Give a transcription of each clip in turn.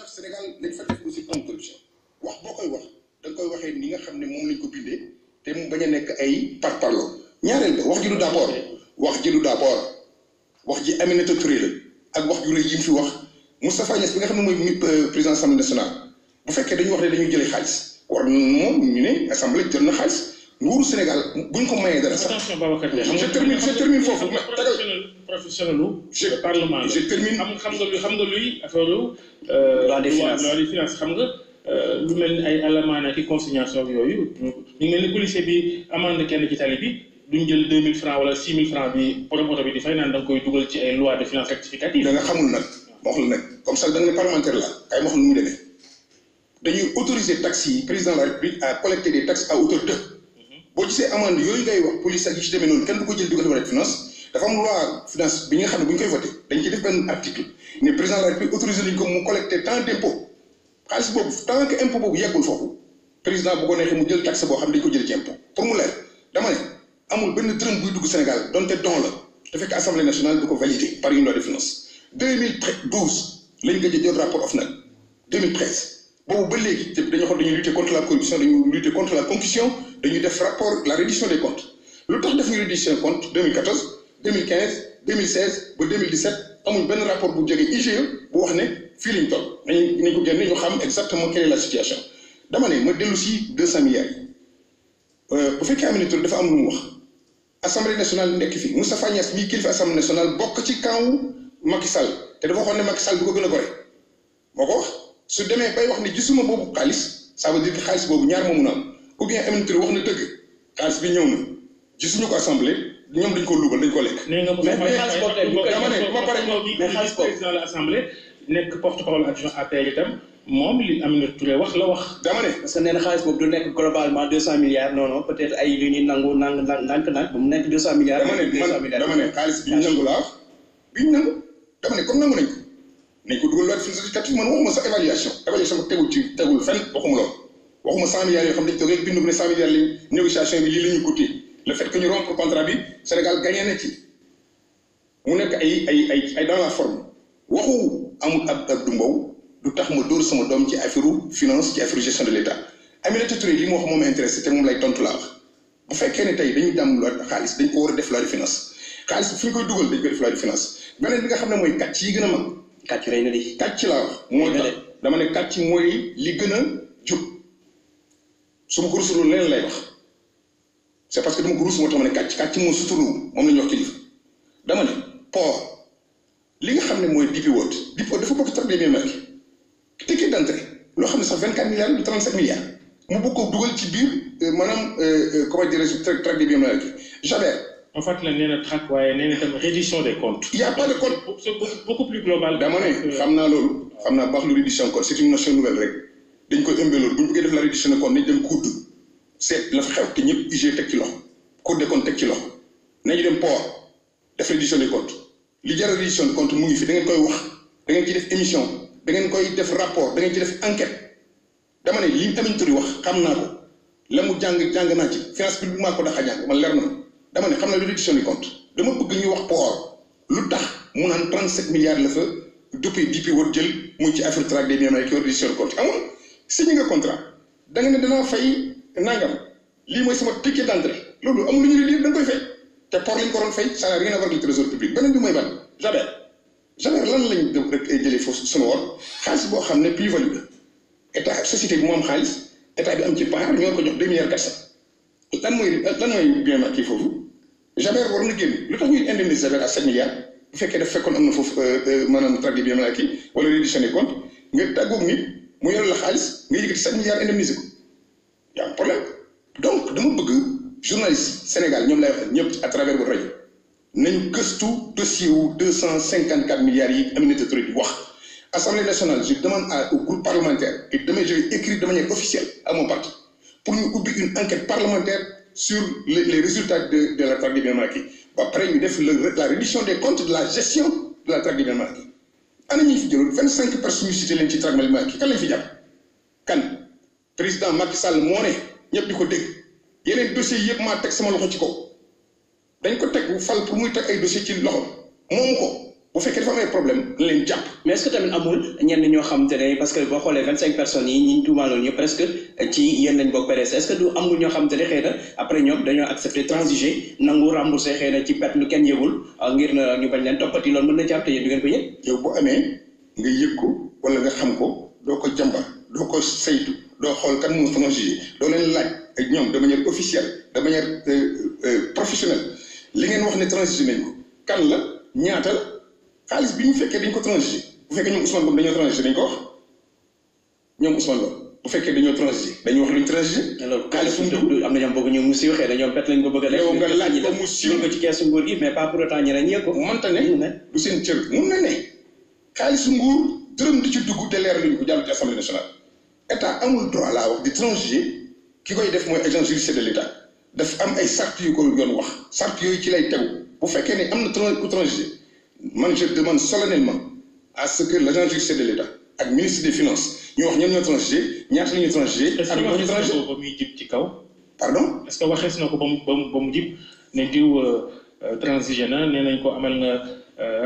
tax Sénégal lañ fa def aussi plan corruption wax boo koy wax da nga koy waxee ni nga xam ne moom lañ ko bindee te mu bañ a nekk ay parparloo ñaareel ba wax ji du d'accord wax ji Aminata Touré la ak wax ju rëy yi mu fi wax Moustapha Niasse bi nga xam ne mooy président assemblée nationale bu fekkee dañu wax ne dañuy jëlee xaalis war moom ñu ne assemblée jël na xaalis nguuru Sénégal buñ ko mayee dara sax. attention Babacar de je termine foofu ma tagal professionnel parlement je termine xam nga luy affaire loi des finances xam nga lu mel ni ay alamaan ak consignation yooyu ñu mel ni policier bi amande kenn ci tali bi duñ jël 2000 francs wala 6000 francs bi borom oto bi di fay naan da nga koy dugal ci ay loi de finances rectificative. da nga xamul nag ma wax la nag comme ça da nga ne parlementaire la kay ma xam nu mu demee dañuy autoriser taxes yi président de la République à collecter des taxes à hauteur de boo gisee amende yooyu ngay wax police ak yi ci demee noonu kenn du ko jël dugal ko finance dafa am loi finance bi nga xam ne bu ñu koy voté dañ ciy def benn article ne président de la République autorisé nañu ko mu collecter tant d'impôt xaalis boobu tant que impôt boobu yeggul foofu président bu ko neexee mu jël taxe boo xam ne dañ ko jël ci impôt pour mu leer dama ne amul benn dërëm buy dugg Sénégal donte don la te fekk assemblée nationale du ko validé par une loi de finance 2012 lañ gëj a jël rapport OFNAC 2013 boobu ba léegi te dañoo xam dañuy lutter contre la corruption dañuy lutter contre la concussion dañuy def rapport la reddition des comptes lu tax def ñu reddition des comptes 2014 2015 2016 ba 2017 amuñ benn rapport bu jógee IGE bu wax ne fii lañ toll nañ ko génne ñu xam exactement quelle est la situation dama ne ma dellu si 200 milliards yi bu fekkee Aminata Touré dafa am lu mu wax assemblée nationale nekk fi Moustapha Niasse mii kilifa assemblée nationale bokk ci camp Macky Sall te dafa waxoon ne Macky Sall du ko gën a gore moo ko wax su demee bay wax ne gisuma boobu xaalis ça veut dire que xaalis boobu ñaar moomu na am ou bien Aminata Touré wax na dëgg xaalis bi ñëw na gisuñu ko assemblée ñoom dañ ko luubal dañ ko lekk. nee nga mais xaalis boobu tey bu ko dama ne ba pare mais xaalis boobu président de l'assemblée nekk porte-parole adjoint APR itam moom li Aminata Touré wax la wax. dama ne parce que nee na xaalis boobu du nekk globalement 200 milliards non non peut-être ay li ñuy nangu ndànk ba mu nekk 200 milliards. dama ne xaalis bi ñu nangu laa wax bi ñu nangu dama ne comme nangu nañ ko dugal loi de finances rectificative man waxuma sax évaluation tegul fenn waxuma loolu waxuma 100 milliards yoo xam dañ toog rek bindu ko ne 100 milliards lañ négociation bi lii la ñu coûté le fait que ñu rompre contrat bi Sénégal gagné na ci mu nekk ay dans la forme waxu amul ab du mbow du tax ma dóor sama doom ci affaire finance ci affaire gestion de l'État Aminata Touré li mu wax moom intéressé te moom lay tontu laa wax bu fekkee ne tey dañuy dàmm loi xaalis dañ ko war a def loi de finance xaalis bi fi ñu koy dugal dañ koy def loi de finance beneen bi nga xam ne mooy kàcc yi gën a mag kàcc rey na di kàcc laa wax moo tax dama ne kàcc mooy li gën a jub su ma ko rusuloo leneen lay wax c'est parce que dama ko rus moo tax ma ne kàcc moo suturu moom la ñuy wax kilifa dama ne port li nga xam ne mooy DP World dafa bokk traité des biens marqués ticket d'entrée loo xam ne sax 24 milliards ou 37 milliards mu bëgg ko dugal ci biir maanaam comment dirais-je traité des biens marqués Jaber. en fait la nee na traque waaye nee na tam reddition des comptes. il y a pas de compte. c'est beaucoup plus global. dama ne xam naa loolu xam naa baax lu reddition compte c'est une notion nouvelle rek dañ koy ëmbee loolu bu ñu bëggee def la reddition de compte nañ dem COUD seet la fa xew te ñëpp IG teg ci loxo Cour des comptes teg ci loxo nañu dem port def reddition des comptes li jar reddition de compte mu ngi fi da ngeen koy wax da ngeen ci def émission da ngeen koy def rapport da ngeen ci def enquête dama ne li Aminata Touré wax xam naa ko la mu jàng naa ci finance publique maa ko dax a jàng man leer na ma dama ne xam na lu reddition des comptes dama bëgg ñu wax port lu tax mu naan 37 milliards la fa depuis DP World jël muy ci affaire traque des biens marqués reddition des comptes amul signé nga contrat da nga ne danaa fay nangam lii mooy sama ticket d'entrée loolu amul lu ñu di da nga koy fay te port lañ ko doon fay ça n'a rien à voir avec le trésor public beneen bi mooy ban Jaber lan lañ def rek jëlee foofu sunu woor xaalis boo xam ne plus-value la état société bi moo am xaalis état bi am ci part ñoo ko jox 2 milliards 400 lan mooy bien marqué foofu Jaber war na génn lu tax ñuy indemniser Jaber à 7 milliards bu fekkee daf fekkoon am na foofu maanaam traque des biens marqués wala reddition des comptes nga tàggoog nit mu yor la xaalis nga yëkkati 7 milliards indemniser ko y a un problème donc dama bëgg journaliste Sénégal ñoom lay wax ñëpp à travers votre rajo nañu gëstu dossier wu 254 milliards yi Aminata Touré di wax Assemblée nationale je demande au groupe parlementaire et demain je vais écrire de manière officielle à mon parti pour ñu ubbi une enquête parlementaire sur les résultats de la traque des biens marqués ba pare ñu def la reddition des comptes de la gestion de la traque des biens marqués ana ñuy fi jëloon 25 personnes ñu cité leen ci traque des biens marqués kan lañ fi jàpp kan président Macky Sall moo ne ñëpp di ko dégg yeneen dossiers yëpp maa teg sama loxo ci kaw dañ ko teg bu fal pour muy teg ay dossiers ci loxo moomu ko bu fekkee dafa am ay problème na leen jàpp. mais est-ce que tamit amul ñenn ñoo xam te ne parce que boo xoolee 25 personnes yi ñi ñu tuumaaloon ñëpp presque ci yéen lañ bokk PDS est-ce que du amul ñoo xam te ne xëy na après ñoom dañoo accepter transiger nangu rembourser xëy na ci perte lu kenn yëgul ngir na ñu bañ leen toppati loolu mën na ci am te yéen du ngeen ko yëg. yow bu amee nga yëg ko wala nga xam ko doo ko jàmbar doo ko saytu doo xool kan moo transiger doo leen laaj ak ñoom de manière officielle de manière professionnelle li ngeen wax ne transiger nañ ko kan la ñaata la xaalis bi ñu fekkee dañ ko transiger bu fekkee ñoom Ousmane Ngom dañoo transiger dañ ko wax ñoom Ousmane Ngom bu fekkee dañoo transiger dañu wax luñ transiger. alors xaalis fu mu dugg am na ñoom bëgg ñu mu siiw xëy na ñoom pet lañ ko bëgg a def. yow nga laaj ko mu siiw ko ci keesu nguur gi mais pas pour autant ñeneen ñëpp ko. mënta ne du seen cër mun na ne xaalisu nguur dërëm di ci dugg te leer luñ ko jàll ci assemblée nationale état amul droit laa wax di transiger ki koy def mooy agent judiciaire de l'état daf am ay sart yu ko yoon wax sart yooyu ci lay tegu bu fekkee ne am na transiger man je demande solennellement à ce que l'agent judiciaire de l'état ak ministre des finances ñu wax ñan ñoo transiger ñaata la ñuy transiger. ak ñoo ñu transiger ba muy jib ci kaw. pardon est-ce que waxees na ko ba mu jib ne diw transiger na nee nañ ko amal nga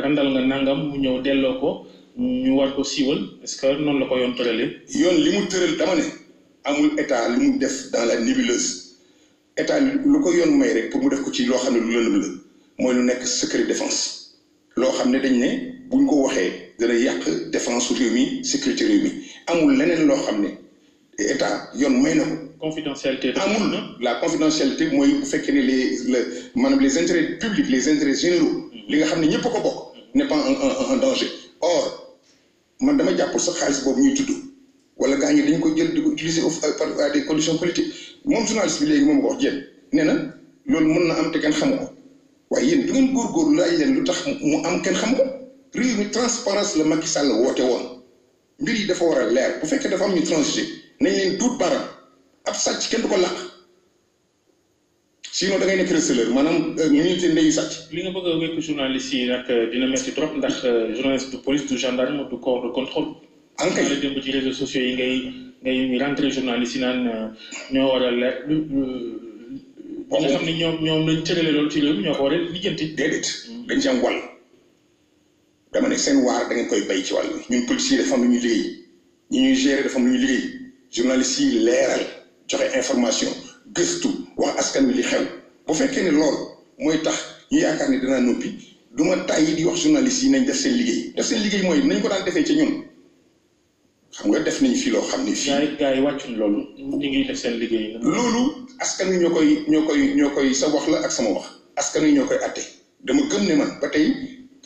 randal nga nangam mu ñëw delloo ko ñu war ko siiwal est-ce que noonu la ko yoon tëralee. yoon li mu tëral dama ne amul état lu mu def dans la nébuleuse état lu ko yoon may rek pour mu def ko ci loo xam ne lu lëndëm la mooy lu nekk secret défense loo xam ne dañ ne buñ ko waxee dana yàq défense su réew mi sécurité réew mi amul leneen loo xam ne état yoon may na ko. confidentialité amul la confidentialité mooy bu fekkee ne maanaam les intérêts publics les intérêts généraux li nga xam ne ñëpp a ko bokk n'est pas en danger. or man dama jàpp sa xaalis boobu ñuy tudd wala gaa ñi dañ ko jël di ko utiliser à des conditions politiques moom journaliste bi léegi moom ko wax jéem nee na loolu mën na am te kenn xamu ko waaye yéen du ngeen góorgóorlu laaj leen lu tax mu am kenn xamu ko réew mi transparence la Macky Sall woote woon mbir yi dafa war a leer bu fekkee dafa am ñu transiger nañ leen tuut baram ab sàcc kenn du ko làq sinon da ngay nekk receleur maanaam unité ndeyu sàcc. li nga bëgg a wekk journaliste yi nag dina métti trop ndax journaliste du police du gendarme du corps de contrôle. en kay démb ci réseaux sociaux yi ngay rentré journaliste yi naan ñoo war a leer ñi nga xam ne ñoom lañ cërale loolu ci réew mi ñoo ko war a lijjanti. déedéet dañ ci am wàll dama ne seen waar da ngeen koy bay ci wàll bi ñun policiers dafa am lu ñuy liggéey ñi ñuy gérer dafa am lu ñuy liggéey journalistes yi leeral joxe information gëstu wax askan wi li xew bu fekkee ne loolu mooy tax ñu yaakaar ne danaa noppi du ma tàyyi di wax journalistes yi nañ def seen liggéey mooy nañ ko daan defee ca ñun xam nga def nañ fi loo xam ne fii. gars yi wàccuñ loolu ñu ngi def seen liggéey. loolu askan wi ñoo koy sa wax la ak sama wax askan wi ñoo koy atte dama gëm ne man ba tey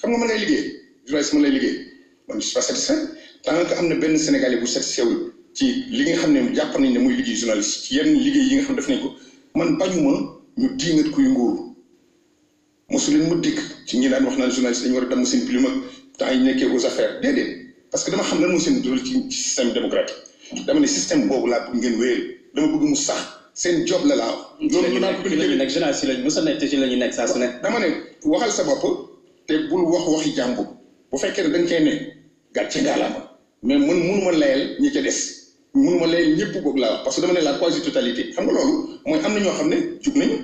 xam nga man lay liggéey journaliste man lay liggéey man je suis pas satisfait tant que am na benn Sénégalais bu satisfait ci li nga xam ne jàpp nañ ne muy liggéey journaliste ci yenn liggéey yi nga xam ne def nañ ko man bañuma ñu diingat kuy nguur mosu leen mu dikk ci ñi daan wax naan journaliste dañu war a damm seen plume ak temps yi nekkee aux affaires déedéet parce que dama xam lan mooy seen rôle ci système démocratique dama ne système boobu laa bëgg ngeen wéyal dama bëgg mu sax seen job la laa wax. loolu naa ko liggéey nag journaliste yi lañ mës a nekk te ci la ñu nekk saa su ne. dama ne waxal sa bopp te bul wax waxi jàmbur bu fekkee ne dañ cee ne gàcce ngaalaama mais man mënuma layal ñi ca des mënuma layal ñëpp boog laa wax parce que dama ne la quasi totalité xam nga loolu mooy am na ñoo xam ne jug nañu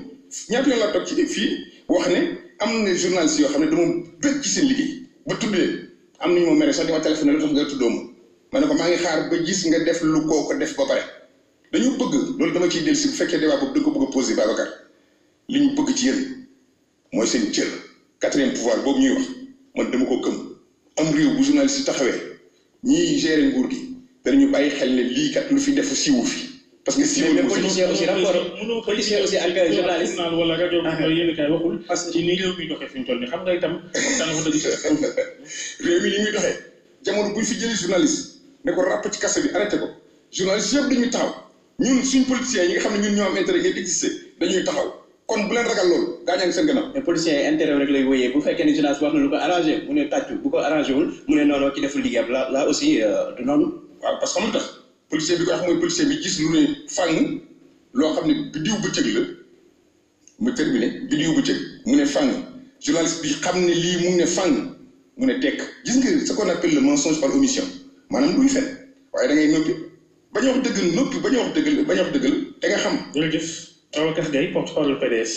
ñaata yoon laa toog ci fii wax ne am na journaliste yoo xam ne dama bëgg ci seen liggéey ba tuddee am nañu ma mere sax di ma téléphoné lu tax nga tuddoo ma ne ko maa ngi xaar ba gis nga def lu koo ko def ba pare dañu bëgg loolu dama ciy dellusi bu fekkee débat boobu da ko bëgg a posé Babacar li ñu bëgg ci yéen mooy seen cër 4e pouvoir boobu ñuy wax man dama ko gëm am réew bu journaliste yi taxawee ñiy gérer nguur gi danañu bàyyi xel ne lii kat lu fi def siiwu fi parce que siiwul mais policier aussi rapport policier aussi ak journaliste wala rajo yéen kay waxul parce que ci ni réew mi doxee fi ñu toll nii xam nga itam waxtaan fa dëgg réew mi li muy doxee jamono buñ fi jëlee journaliste ne ko ràpp ci kase bi arrêté ko journaliste yëpp dañuy taxaw ñun suñ politiciens yi nga xam ne ñun ñoo am intérêt ngeen existé dañuy taxaw kon bu leen ragal loolu gaañaa ngi seen gannaaw. mais policiers yi intérêt rek lay wóyee bu fekkee ne journaliste wax na lu ko arrangé mu ne tàccu bu ko arrangé wul mu ne noonu ci deful liggéeyam là aussi du noonu. waaw parce que xam nga tax policier bi ko wax mooy policier bi gis lu ne fàng loo xam ne biddiw bëccëg la mu terminé biddiw bëccëg mu ne fàng journaliste bi xam ne lii mu ne fàng mu ne tekk gis nga ce qu'on appelle le mensonge par omission maanaam duy fen waaye da ngay noppi bañ a wax dëggal noppi bañ a wax dëggal te nga xam. jërëjëf Babacar Gaye porte-parole PDS.